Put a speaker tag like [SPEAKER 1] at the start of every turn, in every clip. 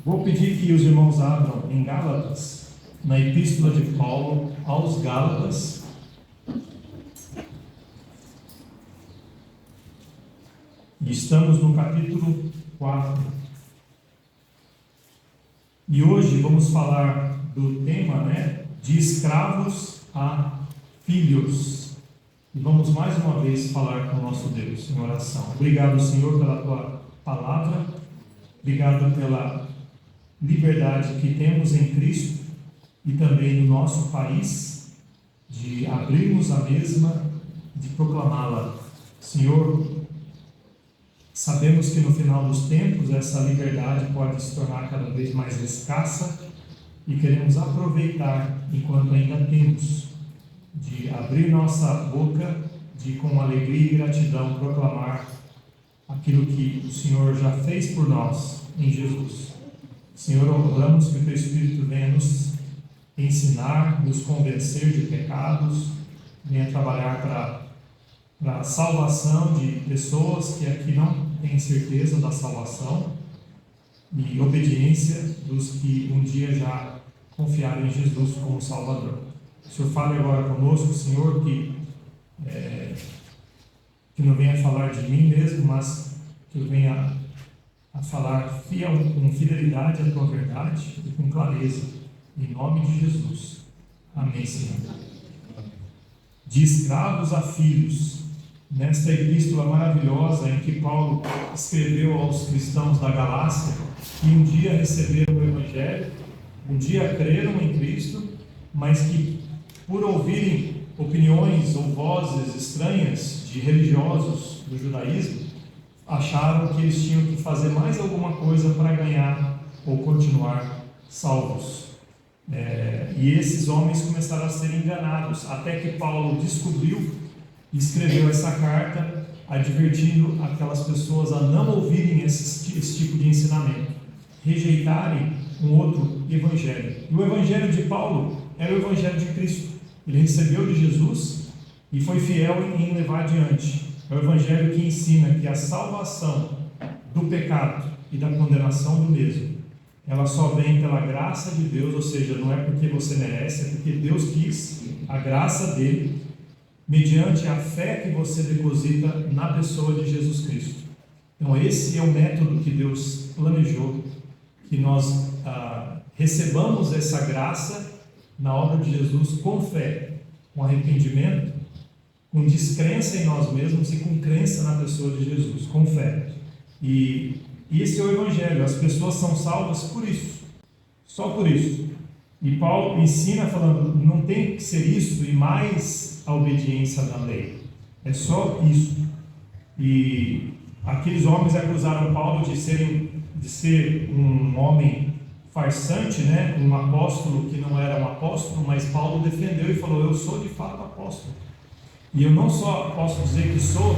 [SPEAKER 1] Vou pedir que os irmãos abram em Gálatas, na Epístola de Paulo aos Gálatas. E estamos no capítulo 4. E hoje vamos falar do tema, de escravos a filhos. E vamos mais uma vez falar com o nosso Deus em oração. Obrigado, Senhor, pela Tua palavra. Obrigado pela liberdade que temos em Cristo e também no nosso país, de abrirmos a mesma, de proclamá-la. Senhor, sabemos que no final dos tempos essa liberdade pode se tornar cada vez mais escassa e queremos aproveitar enquanto ainda temos, de abrir nossa boca, de com alegria e gratidão proclamar aquilo que o Senhor já fez por nós em Jesus. Senhor, oramos que o Teu Espírito venha nos ensinar, nos convencer de pecados, venha trabalhar para a salvação de pessoas que aqui não têm certeza da salvação e obediência dos que um dia já confiaram em Jesus como Salvador. O Senhor fale agora conosco, Senhor, que não venha falar de mim mesmo, mas que eu venha a falar com fidelidade à Tua verdade e com clareza, em nome de Jesus. Amém, Senhor. De escravos a filhos, nesta epístola maravilhosa em que Paulo escreveu aos cristãos da Galácia, que um dia receberam o Evangelho, um dia creram em Cristo, mas que por ouvirem opiniões ou vozes estranhas de religiosos do judaísmo, acharam que eles tinham que fazer mais alguma coisa para ganhar ou continuar salvos. E esses homens começaram a ser enganados, até que Paulo descobriu e escreveu essa carta, advertindo aquelas pessoas a não ouvirem esse tipo de ensinamento, rejeitarem um outro evangelho. E o evangelho de Paulo era o evangelho de Cristo. Ele recebeu de Jesus e foi fiel em levar adiante. É o evangelho que ensina que a salvação do pecado e da condenação do mesmo, ela só vem pela graça de Deus, ou seja, não é porque você merece, é porque Deus quis, a graça dele, mediante a fé que você deposita na pessoa de Jesus Cristo. Então esse é o método que Deus planejou, que nós recebamos essa graça na obra de Jesus com fé, com arrependimento, com descrença em nós mesmos e com crença na pessoa de Jesus, com fé. E esse é o Evangelho, as pessoas são salvas por isso, só por isso. E Paulo ensina falando, não tem que ser isso e mais a obediência da lei, é só isso. E aqueles homens acusaram Paulo de ser um homem farsante, um apóstolo que não era um apóstolo, mas Paulo defendeu e falou, eu sou de fato apóstolo. E eu não só posso dizer que sou,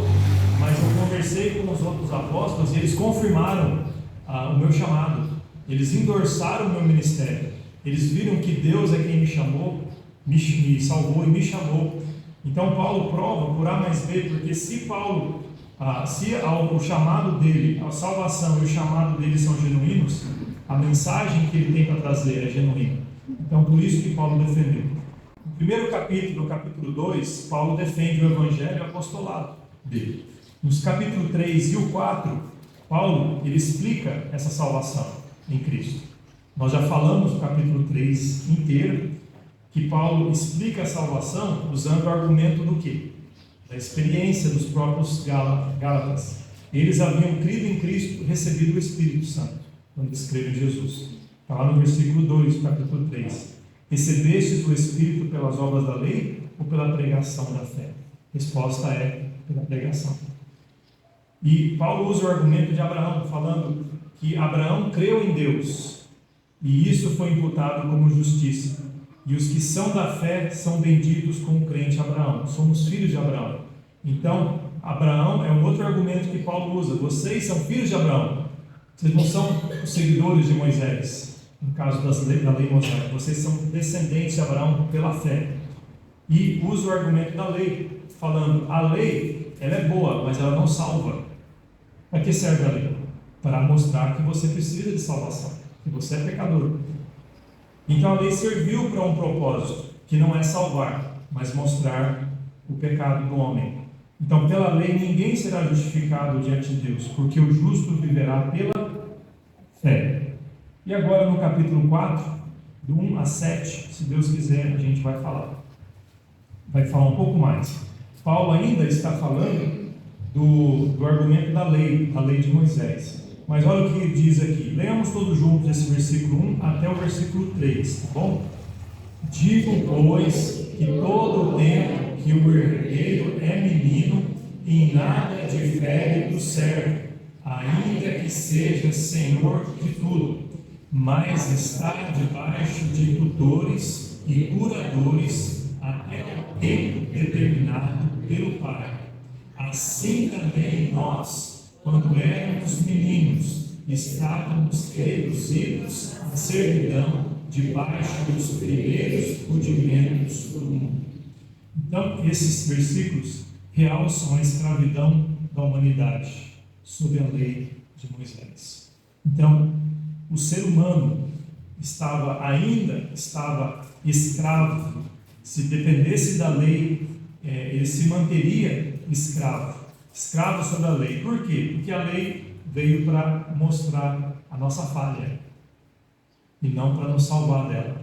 [SPEAKER 1] mas eu conversei com os outros apóstolos e eles confirmaram o meu chamado. Eles endossaram o meu ministério. Eles viram que Deus é quem me chamou, me salvou e me chamou. Então Paulo prova por A mais B, porque se o chamado dele, a salvação e o chamado dele são genuínos, a mensagem que ele tem para trazer é genuína. Então por isso que Paulo defendeu. No primeiro capítulo, no capítulo 2, Paulo defende o evangelho e o apostolado dele. Nos capítulos 3 e o 4, Paulo ele explica essa salvação em Cristo. Nós já falamos no capítulo 3 inteiro que Paulo explica a salvação usando o argumento do quê? Da experiência dos próprios Gálatas. Eles haviam crido em Cristo, recebido o Espírito Santo, quando escreve Jesus. Está lá no versículo 2 do capítulo 3. Recebestes o Espírito pelas obras da lei ou pela pregação da fé? Resposta é pela pregação. E Paulo usa o argumento de Abraão, falando que Abraão creu em Deus e isso foi imputado como justiça. E os que são da fé são benditos com o crente Abraão. Somos filhos de Abraão. Então, Abraão é um outro argumento que Paulo usa. Vocês são filhos de Abraão. Vocês não são os seguidores de Moisés. No caso da lei mosaica, vocês são descendentes de Abraão pela fé. E usa o argumento da lei, falando, a lei, ela é boa, mas ela não salva. Para que serve a lei? Para mostrar que você precisa de salvação. que você é pecador. Então a lei serviu para um propósito, que não é salvar, mas mostrar o pecado do homem. Então, pela lei, ninguém será justificado diante de Deus, porque o justo viverá pela fé. E agora no capítulo 4, do 1 a 7, se Deus quiser, a gente vai falar um pouco mais. Paulo ainda está falando do argumento da lei de Moisés. Mas olha o que ele diz aqui. Leamos todos juntos esse versículo 1 até o versículo 3, tá bom? Digo, pois, que todo o tempo que o herdeiro é menino, em nada difere do servo, ainda que seja senhor de tudo, mas está debaixo de tutores e curadores até o tempo determinado pelo Pai. Assim também nós, quando éramos meninos, estávamos reduzidos à servidão debaixo dos primeiros rudimentos do mundo. Então, esses versículos realçam a escravidão da humanidade sob a lei de Moisés. Então, o ser humano ainda estava escravo. Se dependesse da lei, ele se manteria escravo sob a lei. Por quê? Porque a lei veio para mostrar a nossa falha e não para nos salvar dela.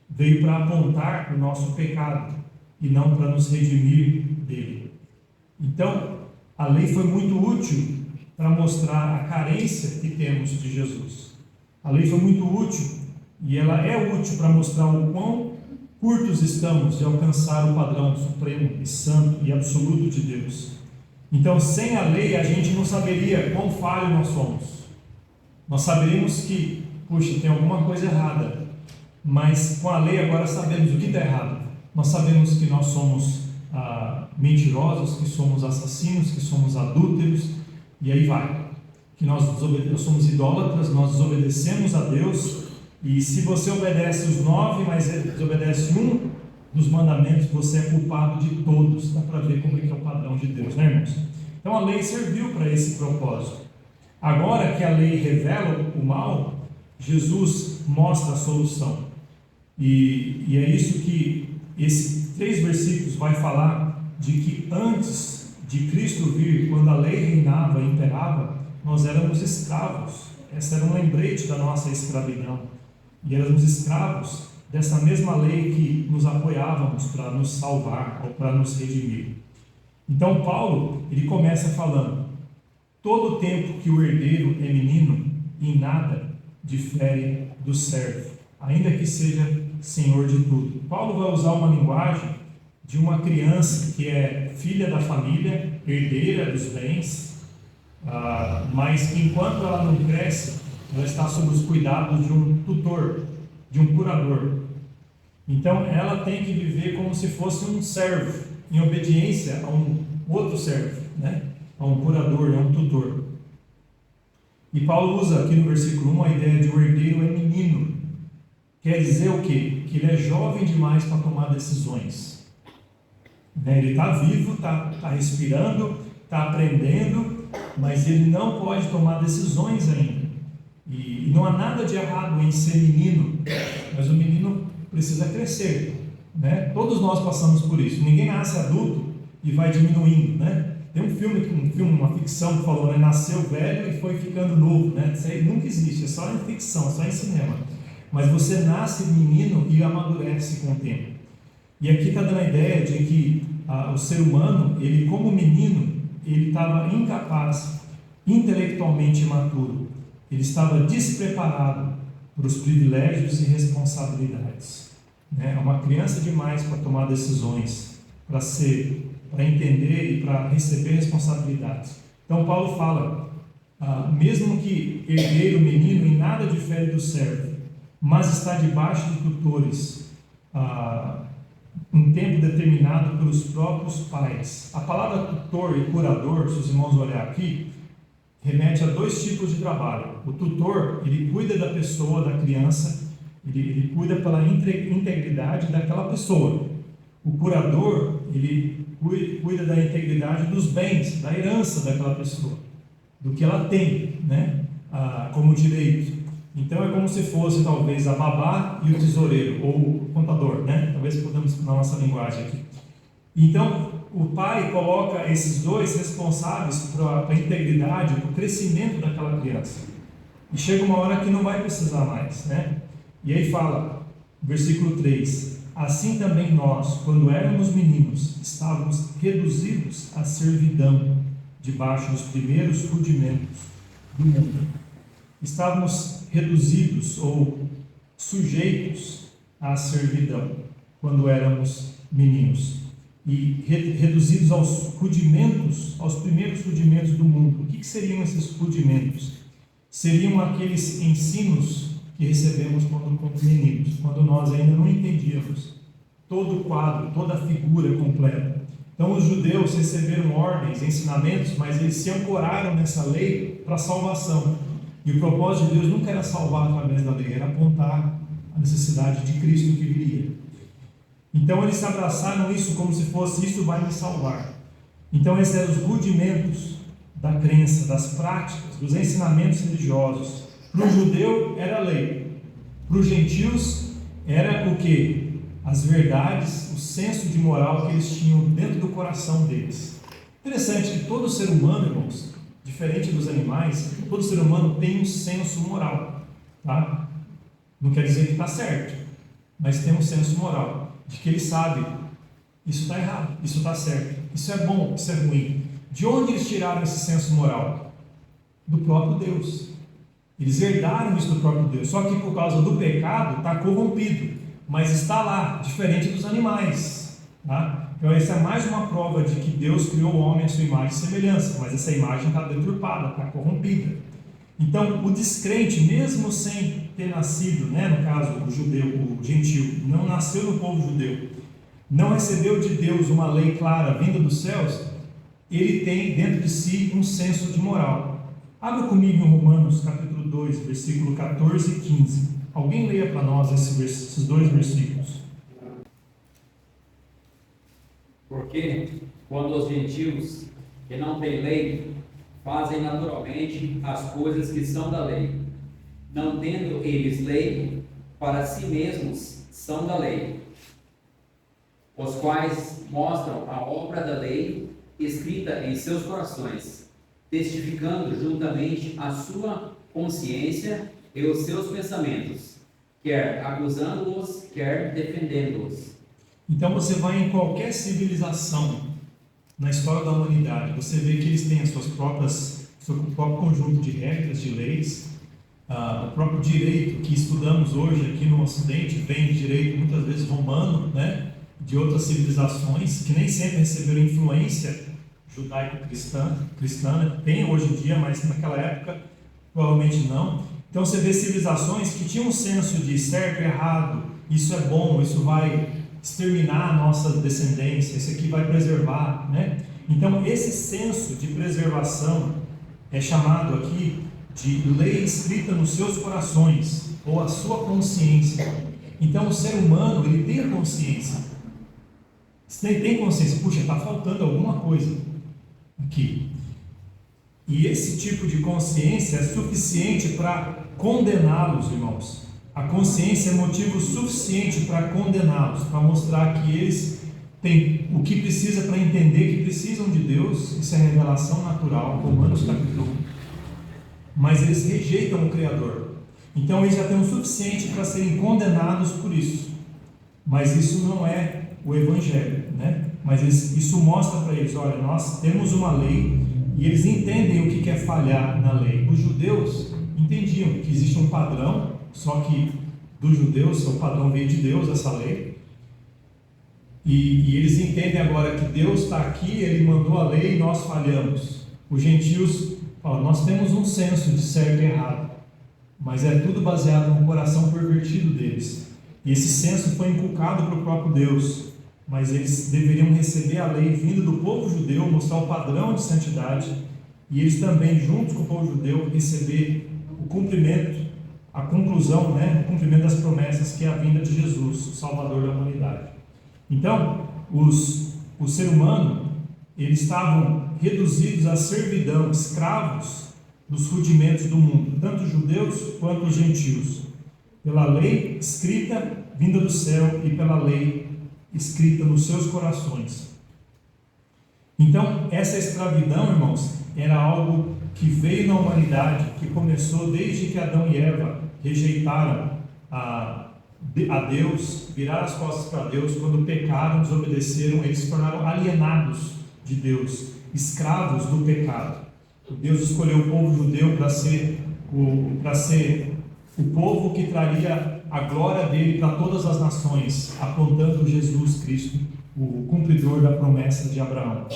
[SPEAKER 1] Veio para apontar o nosso pecado e não para nos redimir dele. Então, a lei foi muito útil para mostrar a carência que temos de Jesus. A lei foi muito útil e ela é útil para mostrar o quão curtos estamos de alcançar o padrão supremo e santo e absoluto de Deus. Então, sem a lei, a gente não saberia quão falho nós somos. Nós saberíamos que, puxa, tem alguma coisa errada. Mas com a lei agora sabemos o que está errado. Nós sabemos que nós somos mentirosos, que somos assassinos, que somos adúlteros, e aí vai. Que nós somos idólatras, nós desobedecemos a Deus, e se você obedece os 9, mas desobedece um dos mandamentos, você é culpado de todos. Dá para ver como é que é o padrão de Deus, né, irmãos? Então a lei serviu para esse propósito. Agora que a lei revela o mal, Jesus mostra a solução. E é isso que esses 3 versículos vai falar, de que antes de Cristo vir, quando a lei reinava e imperava, nós éramos escravos. Essa era um lembrete da nossa escravidão. E éramos escravos dessa mesma lei que nos apoiávamos para nos salvar ou para nos redimir. Então Paulo, ele começa falando: todo o tempo que o herdeiro é menino, em nada difere do servo, ainda que seja senhor de tudo. Paulo vai usar uma linguagem de uma criança que é filha da família, herdeira dos bens, mas que enquanto ela não cresce, ela está sob os cuidados de um tutor, de um curador. Então ela tem que viver como se fosse um servo, em obediência a um outro servo, né? A um curador, a um tutor. E Paulo usa aqui no versículo 1 a ideia de um herdeiro é menino. Quer dizer o quê? Que ele é jovem demais para tomar decisões. Ele está vivo, está respirando, está aprendendo, mas ele não pode tomar decisões ainda. E não há nada de errado em ser menino, mas o menino precisa crescer, né? Todos nós passamos por isso. Ninguém nasce adulto e vai diminuindo, né? Tem um filme, uma ficção que falou, né? Nasceu velho e foi ficando novo, né? Isso aí nunca existe, é só em ficção, só em cinema. Mas você nasce menino e amadurece com o tempo. E aqui está dando a ideia de que o ser humano, ele como menino, ele estava incapaz, intelectualmente imaturo. Ele estava despreparado para os privilégios e responsabilidades. É uma criança demais para tomar decisões, para entender e para receber responsabilidades. Então Paulo fala, mesmo que herdeiro menino em nada difere do servo, mas está debaixo de tutores, um tempo determinado pelos próprios pais. A palavra tutor e curador, se os irmãos olhar aqui, remete a 2 tipos de trabalho. O tutor, ele cuida da pessoa, da criança, ele cuida pela integridade daquela pessoa. O curador, ele cuida da integridade dos bens, da herança daquela pessoa, do que ela tem, né, como direito. Então é como se fosse talvez a babá e o tesoureiro, ou o contador, né? Talvez podemos na nossa linguagem aqui. Então o pai coloca esses dois responsáveis para a integridade, para o crescimento daquela criança. E chega uma hora que não vai precisar mais, né? E aí fala, versículo 3: assim também nós, quando éramos meninos, estávamos reduzidos à servidão, debaixo dos primeiros rudimentos do mundo. Estávamos reduzidos ou sujeitos à servidão, quando éramos meninos. E reduzidos aos rudimentos, aos primeiros rudimentos do mundo. O que seriam esses rudimentos? Seriam aqueles ensinos que recebemos quando meninos, quando nós ainda não entendíamos todo o quadro, toda a figura completa. Então os judeus receberam ordens, ensinamentos, mas eles se ancoraram nessa lei para a salvação. E o propósito de Deus nunca era salvar através da lei, era apontar a necessidade de Cristo que viria. Então eles abraçaram isso como se fosse: isso vai me salvar. Então esses eram os rudimentos da crença, das práticas, dos ensinamentos religiosos. Para o judeu era a lei, para os gentios era o quê? As verdades, o senso de moral que eles tinham dentro do coração deles. Interessante que todo ser humano, irmãos, diferente dos animais, todo ser humano tem um senso moral, tá? Não quer dizer que está certo, mas tem um senso moral, de que ele sabe, isso está errado, isso está certo, isso é bom, isso é ruim. De onde eles tiraram esse senso moral? Do próprio Deus. Eles herdaram isso do próprio Deus, só que por causa do pecado está corrompido, mas está lá, diferente dos animais, tá? Então essa é mais uma prova de que Deus criou o homem à sua imagem e semelhança, mas essa imagem está deturpada, está corrompida. Então o descrente, mesmo sem ter nascido, né, no caso o judeu, o gentil, não nasceu no povo judeu, não recebeu de Deus uma lei clara vinda dos céus, ele tem dentro de si um senso de moral. Abra comigo em Romanos capítulo 2, versículo 14 e 15. Alguém leia para nós esses dois versículos.
[SPEAKER 2] Porque quando os gentios que não têm lei fazem naturalmente as coisas que são da lei, não tendo eles lei, para si mesmos são da lei, os quais mostram a obra da lei escrita em seus corações, testificando juntamente a sua consciência e os seus pensamentos, quer acusando-os, quer defendendo-os.
[SPEAKER 1] Então você vai em qualquer civilização na história da humanidade, você vê que eles têm seu próprio conjunto de regras, de leis. O próprio direito que estudamos hoje aqui no Ocidente vem de direito muitas vezes romano, né, de outras civilizações que nem sempre receberam influência judaico-cristã, né? Tem hoje em dia, mas naquela época provavelmente não. Então você vê civilizações que tinham um senso de certo e errado, isso é bom, isso vai exterminar a nossa descendência, isso aqui vai preservar, né? Então esse senso de preservação é chamado aqui de lei escrita nos seus corações, ou a sua consciência. Então o ser humano, ele tem a consciência. Você tem consciência, puxa, está faltando alguma coisa aqui. E esse tipo de consciência é suficiente para condená-los, irmãos. A consciência é motivo suficiente para condená-los, para mostrar que eles têm o que precisa para entender que precisam de Deus. Isso é revelação natural, Romanos capítulo 1. Mas eles rejeitam o Criador. Então eles já têm o suficiente para serem condenados por isso. Mas isso não é o Evangelho, né? Mas isso mostra para eles: olha, nós temos uma lei e eles entendem o que é falhar na lei. Os judeus entendiam que existe um padrão, só que dos judeus, o padrão veio de Deus, essa lei. E eles entendem agora que Deus está aqui, Ele mandou a lei e nós falhamos. Os gentios falam: nós temos um senso de certo e errado, mas é tudo baseado no coração pervertido deles. E esse senso foi inculcado pelo próprio Deus, mas eles deveriam receber a lei vinda do povo judeu, mostrar o padrão de santidade, e eles também, juntos com o povo judeu, receber o cumprimento, a conclusão, né, o cumprimento das promessas, que é a vinda de Jesus, o Salvador da humanidade. Então, o ser humano, eles estavam reduzidos à servidão, escravos dos rudimentos do mundo, tanto os judeus quanto os gentios, pela lei escrita vinda do céu e pela lei escrita nos seus corações. Então, essa escravidão, irmãos, era algo que veio na humanidade, que começou desde que Adão e Eva rejeitaram a Deus, viraram as costas para Deus. Quando pecaram, desobedeceram, eles se tornaram alienados de Deus, escravos do pecado. Deus escolheu o povo judeu para ser o povo que traria a glória dele para todas as nações, apontando Jesus Cristo, o cumpridor da promessa de Abraão.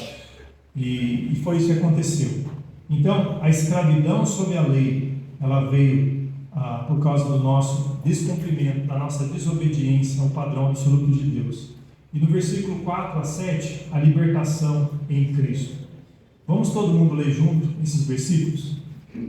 [SPEAKER 1] E foi isso que aconteceu. Então, a escravidão sob a lei, ela veio por causa do nosso descumprimento, da nossa desobediência ao padrão absoluto de Deus. E no versículo 4 a 7, a libertação em Cristo. Vamos todo mundo ler junto esses versículos?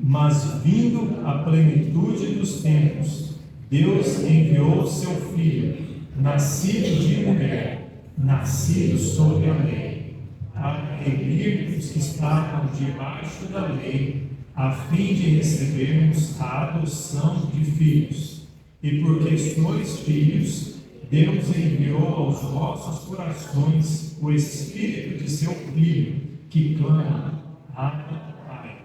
[SPEAKER 1] Mas vindo a plenitude dos tempos, Deus enviou seu Filho, nascido de mulher, nascido sob a lei, a remir os que estavam debaixo da lei, a fim de recebermos a adoção de filhos. E porque sois filhos, Deus enviou aos vossos corações o Espírito de seu Filho, que clama, Abba, Pai.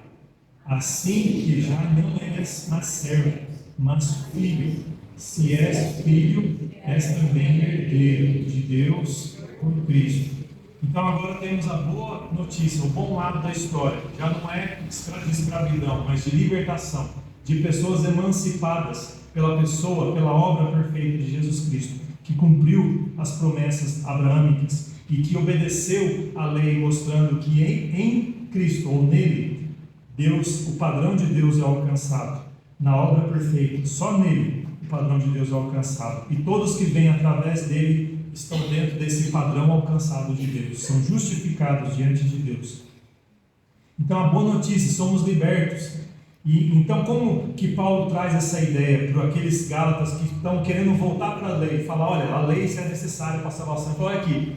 [SPEAKER 1] Assim que já não és mais servo, mas filho. Se és filho, és também herdeiro de Deus por Cristo. Então agora temos a boa notícia, o bom lado da história. Já não é de escravidão, mas de libertação, de pessoas emancipadas pela pessoa, pela obra perfeita de Jesus Cristo, que cumpriu as promessas abraâmicas e que obedeceu à lei, mostrando que em Cristo, ou nele, Deus, o padrão de Deus é alcançado. Na obra perfeita, só nele o padrão de Deus é alcançado. E todos que vêm através dele estão dentro desse padrão alcançado de Deus, são justificados diante de Deus. Então a boa notícia, somos libertos. E então como que Paulo traz essa ideia para aqueles gálatas que estão querendo voltar para a lei, falar, olha, a lei isso é necessária para a salvação. Então olha aqui,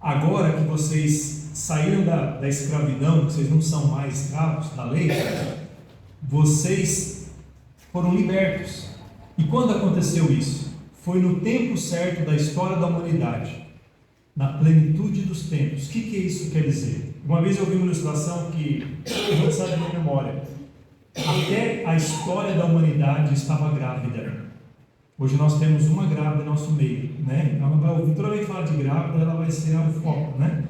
[SPEAKER 1] agora que vocês saíram da escravidão, vocês não são mais escravos da lei, vocês foram libertos. E quando aconteceu isso? Foi no tempo certo da história da humanidade, na plenitude dos tempos. O que isso quer dizer? Uma vez eu vi uma ilustração que não sai da minha memória. Até a história da humanidade estava grávida. Hoje nós temos uma grávida em nosso meio, né? Então ela vai ouvir, toda vez que fala de grávida, ela vai ser o foco, né?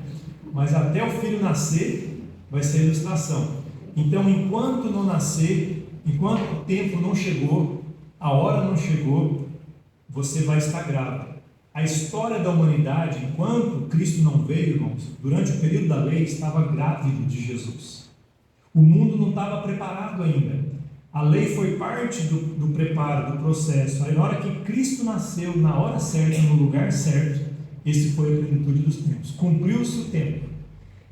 [SPEAKER 1] Mas até o filho nascer, vai ser a ilustração. Então, enquanto não nascer, enquanto o tempo não chegou, a hora não chegou, você vai estar grávida. A história da humanidade, enquanto Cristo não veio, irmãos, durante o período da lei, estava grávido de Jesus. O mundo não estava preparado ainda. A lei foi parte do preparo, do processo. Aí na hora que Cristo nasceu, na hora certa, no lugar certo, esse foi a plenitude dos tempos. Cumpriu-se o tempo.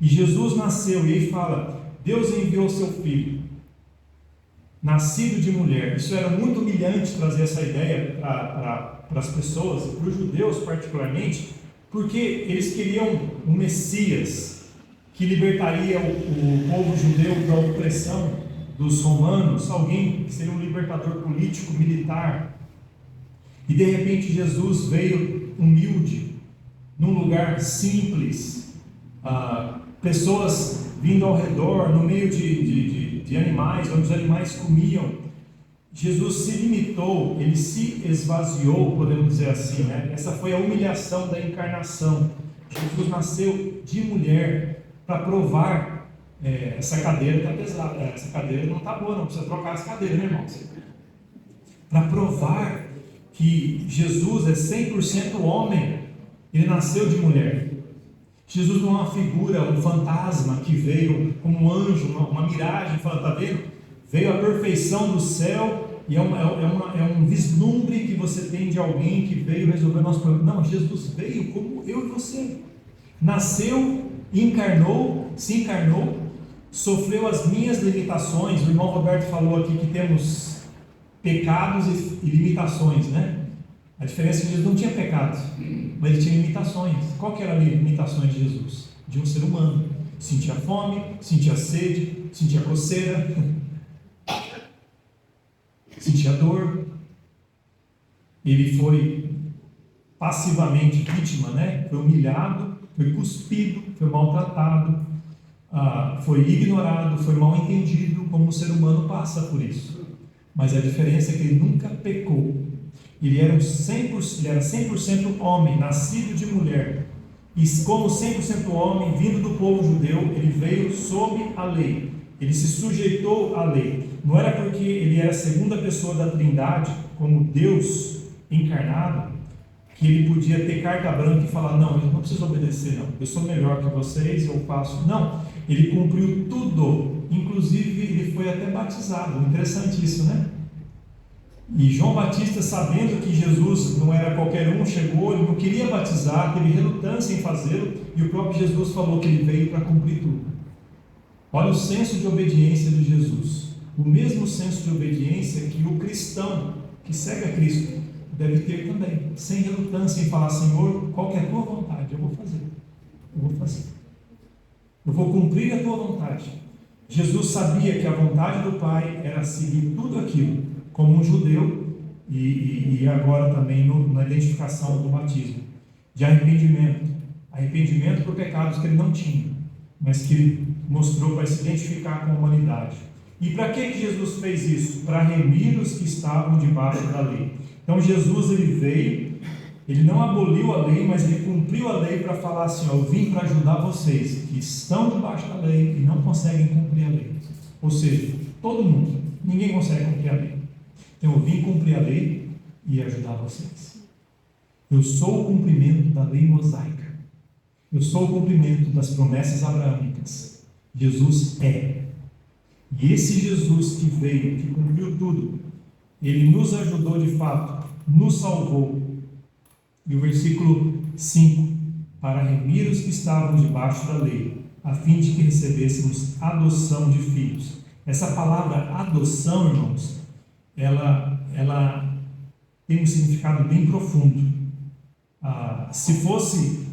[SPEAKER 1] E Jesus nasceu, e aí fala, Deus enviou seu Filho, nascido de mulher. Isso era muito humilhante trazer essa ideia para as pessoas, para os judeus particularmente, porque eles queriam um Messias que libertaria o povo judeu da opressão dos romanos, alguém que seria um libertador político, militar. E de repente Jesus veio humilde, num lugar simples, pessoas vindo ao redor, no meio de animais, onde os animais comiam. Jesus se limitou, ele se esvaziou, podemos dizer assim, né? Essa foi a humilhação da encarnação. Jesus nasceu de mulher para provar, essa cadeira está pesada, essa cadeira não está boa, não precisa trocar essa cadeira, né, irmãos? Para provar que Jesus é 100% homem, ele nasceu de mulher. Jesus não é uma figura, um fantasma que veio como um anjo, uma miragem, falando, está vendo? Veio a perfeição do céu e é um vislumbre que você tem de alguém que veio resolver o nosso problema. Não, Jesus veio como eu e você. Nasceu, encarnou, se encarnou, sofreu as minhas limitações. O irmão Roberto falou aqui que temos pecados e limitações, né? A diferença é que Jesus não tinha pecados, mas ele tinha limitações. Qual que eram as limitações de Jesus? De um ser humano. Sentia fome, sentia sede, sentia coceira, sentia dor, ele foi passivamente vítima, né? Foi humilhado, foi cuspido, foi maltratado, foi ignorado, foi mal entendido, como o ser humano passa por isso. Mas a diferença é que ele nunca pecou. Ele era 100% homem, nascido de mulher. E como 100% homem, vindo do povo judeu, ele veio sob a lei. Ele se sujeitou à lei. Não era porque ele era a segunda pessoa da Trindade, como Deus encarnado, que ele podia ter carta branca e falar: não, eu não preciso obedecer, não. Eu sou melhor que vocês, eu faço. Não, ele cumpriu tudo. Inclusive, ele foi até batizado. Interessante isso, né? E João Batista, sabendo que Jesus não era qualquer um, chegou, ele não queria batizar, teve relutância em fazê-lo, e o próprio Jesus falou que ele veio para cumprir tudo. Olha o senso de obediência de Jesus. O mesmo senso de obediência que o cristão que segue a Cristo deve ter também, sem relutância em falar: Senhor, qual que é a tua vontade? Eu vou fazer. Eu vou cumprir a tua vontade. Jesus sabia que a vontade do Pai era seguir tudo aquilo, como um judeu, e agora também na identificação do batismo, de arrependimento por pecados que ele não tinha, mas que ele mostrou para se identificar com a humanidade. E para que Jesus fez isso? Para remir os que estavam debaixo da lei. Então Jesus, ele veio, ele não aboliu a lei, mas ele cumpriu a lei para falar assim: eu vim para ajudar vocês que estão debaixo da lei e não conseguem cumprir a lei. Ou seja, todo mundo, ninguém consegue cumprir a lei. Então eu vim cumprir a lei e ajudar vocês. Eu sou o cumprimento da lei mosaica. Eu sou o cumprimento das promessas abraâmicas. Jesus é. E esse Jesus que veio, que cumpriu tudo, ele nos ajudou de fato, nos salvou. E o versículo 5: para remir os que estavam debaixo da lei, a fim de que recebêssemos adoção de filhos. Essa palavra adoção, irmãos, ela tem um significado bem profundo. Se fosse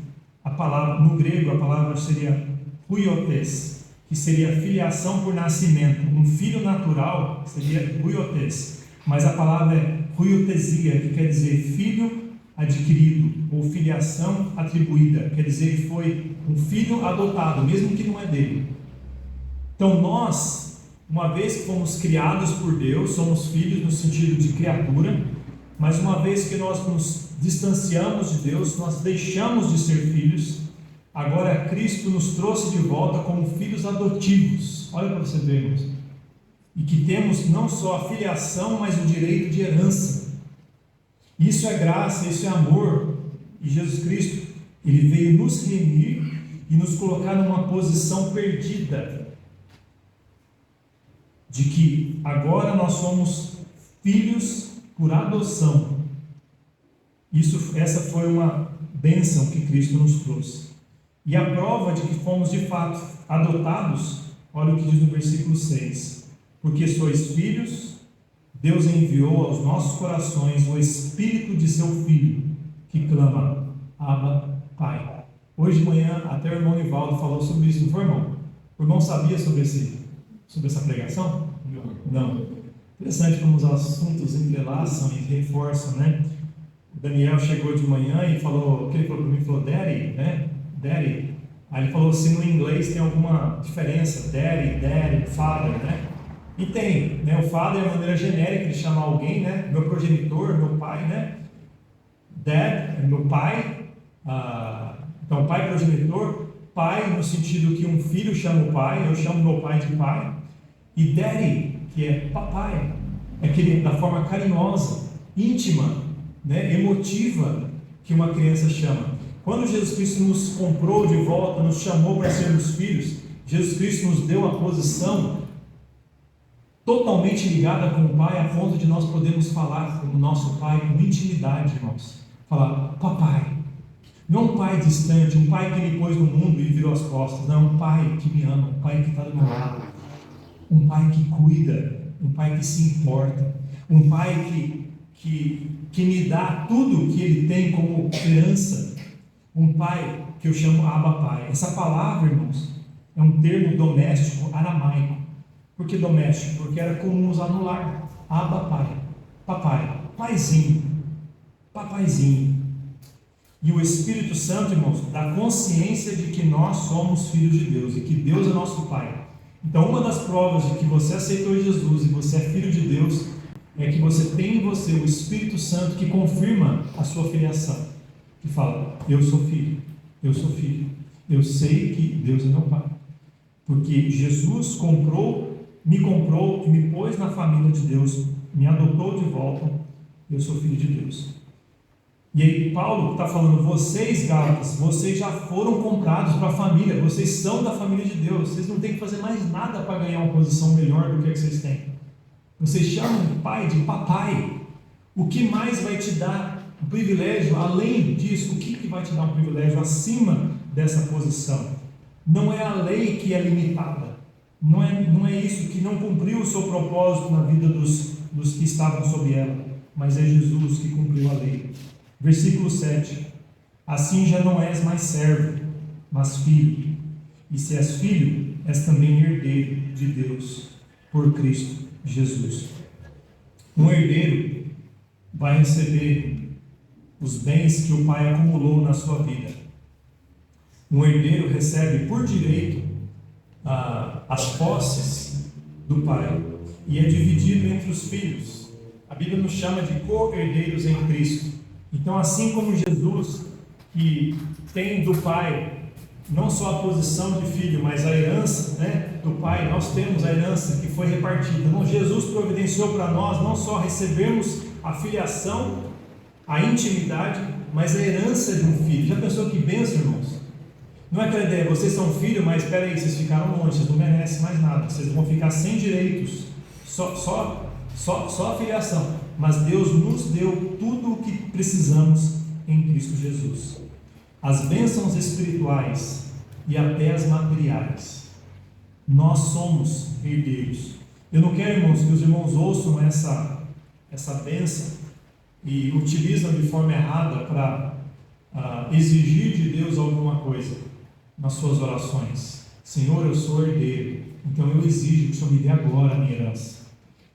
[SPEAKER 1] a palavra, no grego, a palavra seria huiotes, que seria filiação por nascimento. Um filho natural seria huiotes, mas a palavra é huiotesia, que quer dizer filho adquirido, ou filiação atribuída, quer dizer que foi um filho adotado, mesmo que não é dele. Então nós, uma vez que fomos criados por Deus, somos filhos no sentido de criatura, mas uma vez que nós nos distanciamos de Deus, nós deixamos de ser filhos. Agora Cristo nos trouxe de volta como filhos adotivos. Olha para você ver, irmãos. E que temos não só a filiação, mas o direito de herança. Isso é graça, isso é amor. E Jesus Cristo, ele veio nos remir e nos colocar numa posição perdida, de que agora nós somos filhos por adoção. Essa foi uma bênção que Cristo nos trouxe. E a prova de que fomos de fato adotados, olha o que diz no versículo 6: porque sois filhos, Deus enviou aos nossos corações o Espírito de seu Filho, que clama: Abba, Pai. Hoje de manhã até o irmão Nivaldo falou sobre isso, não foi, irmão? O irmão sabia sobre essa pregação? Não. Interessante como os assuntos entrelaçam e reforçam, né? O Daniel chegou de manhã e falou, o que ele falou para mim? Falou, Daddy, né? Daddy. Aí ele falou assim, no inglês tem alguma diferença, Daddy, Father, né? E tem, né? O Father é a maneira genérica de chamar alguém, né? Meu progenitor, meu pai, né? Dad é meu pai. Então, pai progenitor, pai no sentido que um filho chama o pai, eu chamo meu pai de pai. E Daddy, que é papai, é aquele da forma carinhosa, íntima, né? Emotiva que uma criança chama. Quando Jesus Cristo nos comprou de volta, nos chamou para sermos filhos, Jesus Cristo nos deu a posição totalmente ligada com o Pai, a ponto de nós podermos falar com o nosso Pai com intimidade, irmãos. Falar, papai. Não um pai distante, um pai que me pôs no mundo e virou as costas. Não, um pai que me ama, um pai que está do meu lado. Um pai que cuida, um pai que se importa. Um pai que me dá tudo que ele tem como herança. Um pai que eu chamo Abba Pai. Essa palavra, irmãos, é um termo doméstico aramaico. Por que doméstico? Porque era comum usar no lar. Abba Pai. papai, paizinho, papaizinho. E o Espírito Santo, irmãos, dá consciência de que nós somos filhos de Deus e que Deus é nosso Pai. Então, uma das provas de que você aceitou Jesus e você é filho de Deus é que você tem em você o Espírito Santo que confirma a sua filiação. Que fala, eu sou filho, eu sou filho. Eu sei que Deus é meu Pai. Porque Jesus me comprou e me pôs na família de Deus, me adotou de volta, eu sou filho de Deus. E aí Paulo está falando, vocês Gálatas, vocês já foram comprados para a família, vocês são da família de Deus, vocês não têm que fazer mais nada para ganhar uma posição melhor do que a que vocês têm. Vocês chamam de pai de papai. O que mais vai te dar um privilégio, além disso, o que vai te dar um privilégio acima dessa posição? Não é a lei que é limitada, não é isso que não cumpriu o seu propósito na vida dos que estavam sob ela, mas é Jesus que cumpriu a lei. Versículo 7, assim já não és mais servo, mas filho, e se és filho, és também herdeiro de Deus, por Cristo Jesus. Um herdeiro vai receber os bens que o pai acumulou na sua vida. Um herdeiro recebe por direito as posses do pai, e é dividido entre os filhos. A Bíblia nos chama de co-herdeiros em Cristo. Então, assim como Jesus, que tem do Pai não só a posição de filho, mas a herança, né, do Pai, nós temos a herança que foi repartida. Então, Jesus providenciou para nós não só recebermos a filiação, a intimidade, mas a herança de um filho. Já pensou que bênção, irmãos? Não é aquela ideia, vocês são filhos, mas espera aí, vocês ficaram longe, vocês não merecem mais nada, vocês vão ficar sem direitos, só a filiação. Mas Deus nos deu tudo o que precisamos em Cristo Jesus. As bênçãos espirituais e até as materiais. Nós somos herdeiros. Eu não quero, irmãos, que os irmãos ouçam essa bênção e utilizam de forma errada para exigir de Deus alguma coisa nas suas orações. Senhor, eu sou herdeiro, então eu exijo que o Senhor me dê agora a minha herança.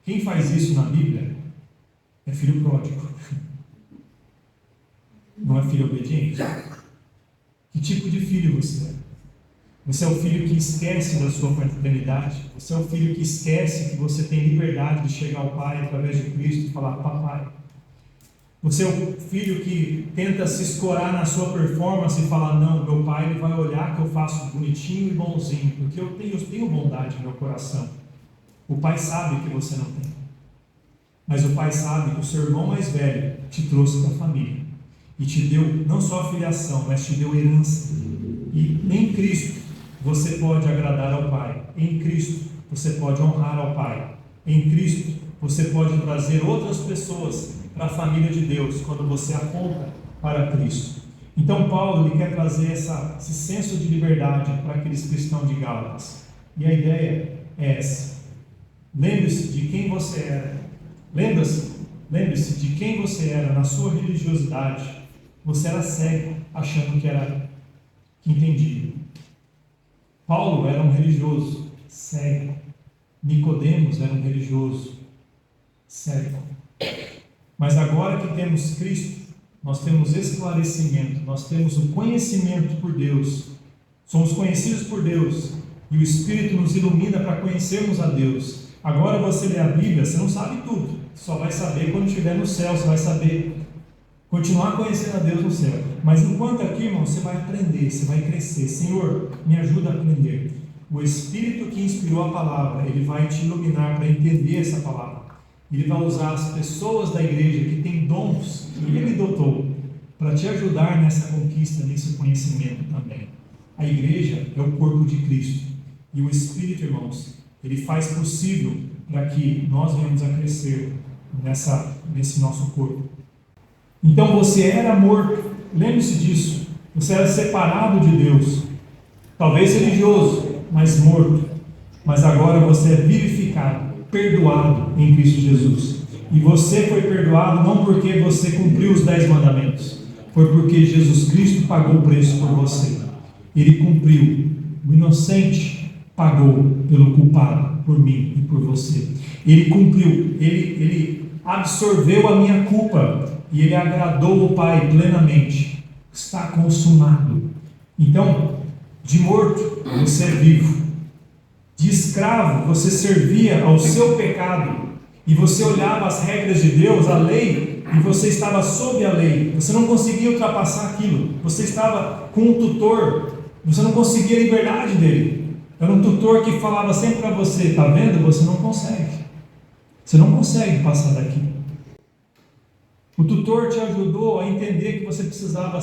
[SPEAKER 1] Quem faz isso na Bíblia é filho pródigo. Não é filho obediente? Que tipo de filho você é? Você é o filho que esquece da sua paternidade? Você é o filho que esquece que você tem liberdade de chegar ao Pai através de Cristo e falar, papai? Você é o filho que tenta se escorar na sua performance e falar, não, meu pai ele vai olhar que eu faço bonitinho e bonzinho, porque eu tenho bondade no meu coração. O pai sabe que você não tem. Mas o pai sabe que o seu irmão mais velho te trouxe para a família. E te deu não só a filiação, mas te deu herança. E em Cristo você pode agradar ao Pai. Em Cristo você pode honrar ao Pai. Em Cristo você pode trazer outras pessoas para a família de Deus quando você aponta para Cristo. Então Paulo ele quer trazer esse senso de liberdade para aqueles cristãos de Gálatas. E a ideia é essa. Lembre-se de quem você era. Lembre-se de quem você era na sua religiosidade. Você era cego, achando que entendia. Paulo era um religioso, cego. Nicodemos era um religioso, cego. Mas agora que temos Cristo, nós temos esclarecimento, nós temos o conhecimento por Deus. Somos conhecidos por Deus e o Espírito nos ilumina para conhecermos a Deus. Agora você lê a Bíblia, você não sabe tudo. Só vai saber quando estiver no céu, você vai saber continuar conhecendo a Deus no céu. Mas enquanto aqui, irmão, você vai aprender, você vai crescer. Senhor, me ajuda a aprender. O Espírito que inspirou a palavra, ele vai te iluminar para entender essa palavra. Ele vai usar as pessoas da igreja que têm dons que ele dotou para te ajudar nessa conquista, nesse conhecimento também. A igreja é o corpo de Cristo. E o Espírito, irmãos, ele faz possível para que nós venhamos a crescer nesse nosso corpo. Então você era morto, lembre-se disso. Você era separado de Deus, talvez religioso, mas morto. Mas agora você é vivificado, perdoado em Cristo Jesus. E você foi perdoado não porque você cumpriu os 10 mandamentos, foi porque Jesus Cristo pagou o preço por você. Ele cumpriu. O inocente pagou pelo culpado, por mim e por você. Ele cumpriu, ele absorveu a minha culpa e ele agradou o Pai plenamente. Está consumado. Então, de morto, você é vivo. De escravo, você servia ao seu pecado e você olhava as regras de Deus, a lei, e você estava sob a lei. Você não conseguia ultrapassar aquilo. Você estava com um tutor. Você não conseguia a liberdade dele. Era um tutor que falava sempre para você: está vendo? Você não consegue. Você não consegue passar daqui. O tutor te ajudou a entender que você precisava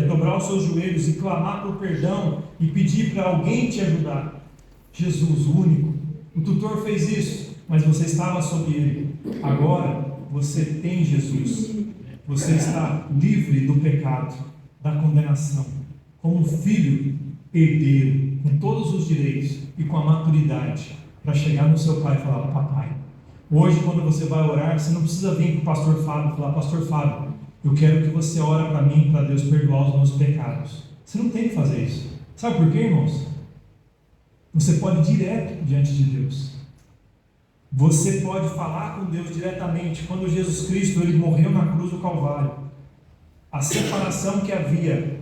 [SPEAKER 1] dobrar os seus joelhos e clamar por perdão e pedir para alguém te ajudar. Jesus, o único. O tutor fez isso, mas você estava sob ele. Agora você tem Jesus. Você está livre do pecado, da condenação, como filho herdeiro, com todos os direitos e com a maturidade para chegar no seu pai e falar: papai. Hoje, quando você vai orar, você não precisa vir para o pastor Fábio e falar: pastor Fábio, eu quero que você ore para mim, para Deus perdoar os meus pecados. Você não tem que fazer isso. Sabe por quê, irmãos? Você pode ir direto diante de Deus. Você pode falar com Deus diretamente. Quando Jesus Cristo ele morreu na cruz do Calvário, a separação que havia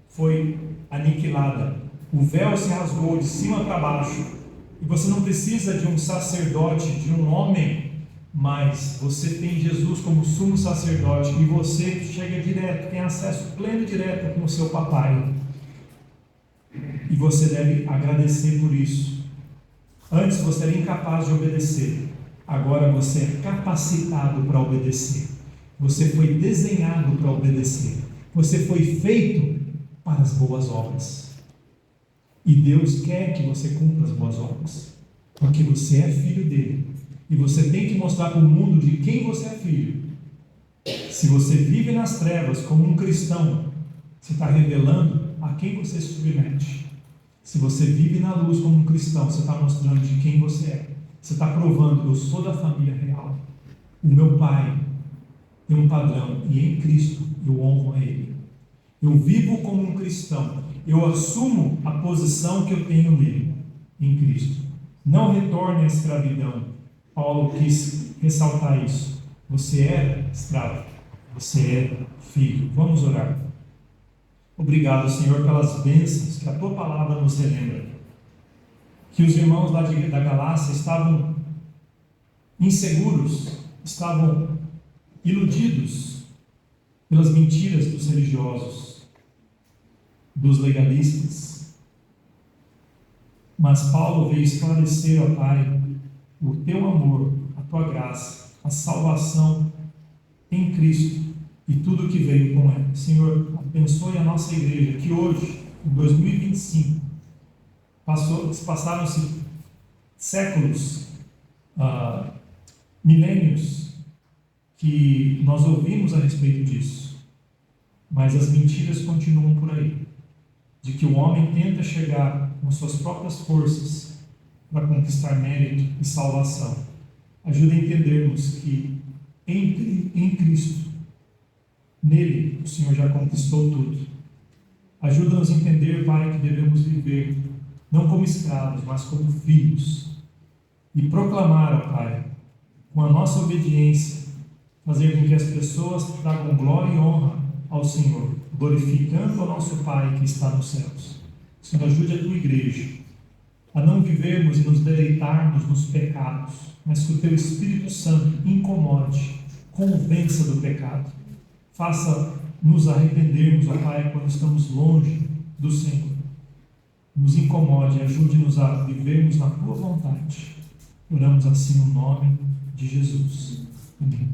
[SPEAKER 1] foi aniquilada. O véu se rasgou de cima para baixo. E você não precisa de um sacerdote, de um homem, mas você tem Jesus como sumo sacerdote e você chega direto, tem acesso pleno e direto com o seu papai. E você deve agradecer por isso. Antes você era incapaz de obedecer, agora você é capacitado para obedecer. Você foi desenhado para obedecer. Você foi feito para as boas obras. E Deus quer que você cumpra as boas obras, porque você é filho dele. E você tem que mostrar para o mundo de quem você é filho. Se você vive nas trevas como um cristão, você está revelando a quem você se submete. Se você vive na luz como um cristão, você está mostrando de quem você é. Você está provando: eu sou da família real. O meu pai tem um padrão e em Cristo eu honro a ele. Eu vivo como um cristão. Eu assumo a posição que eu tenho nele, em Cristo. Não retorne à escravidão. Paulo quis ressaltar isso. Você é escravo, você é filho. Vamos orar. Obrigado, Senhor, pelas bênçãos que a Tua palavra nos relembra. Que os irmãos lá da Galácia estavam inseguros, estavam iludidos pelas mentiras dos religiosos, dos legalistas. Mas Paulo veio esclarecer, ó Pai, o Teu amor, a Tua graça, a salvação em Cristo e tudo que veio com ela. Senhor, abençoe a nossa igreja, que hoje, em 2025, passaram-se séculos, milênios, que nós ouvimos a respeito disso, mas as mentiras continuam por aí, de que o homem tenta chegar com suas próprias forças para conquistar mérito e salvação. Ajuda a entendermos que em Cristo, nele, o Senhor já conquistou tudo. Ajuda-nos a entender, Pai, que devemos viver não como escravos, mas como filhos, e proclamar, ó Pai, com a nossa obediência, fazer com que as pessoas tragam glória e honra ao Senhor, glorificando ao nosso Pai que está nos céus. Senhor, ajude a Tua igreja a não vivermos e nos deleitarmos nos pecados, mas que o Teu Espírito Santo incomode, convença do pecado. Faça nos arrependermos, ó Pai, quando estamos longe do Senhor. Nos incomode, ajude-nos a vivermos na Tua vontade. Oramos assim no nome de Jesus. Amém.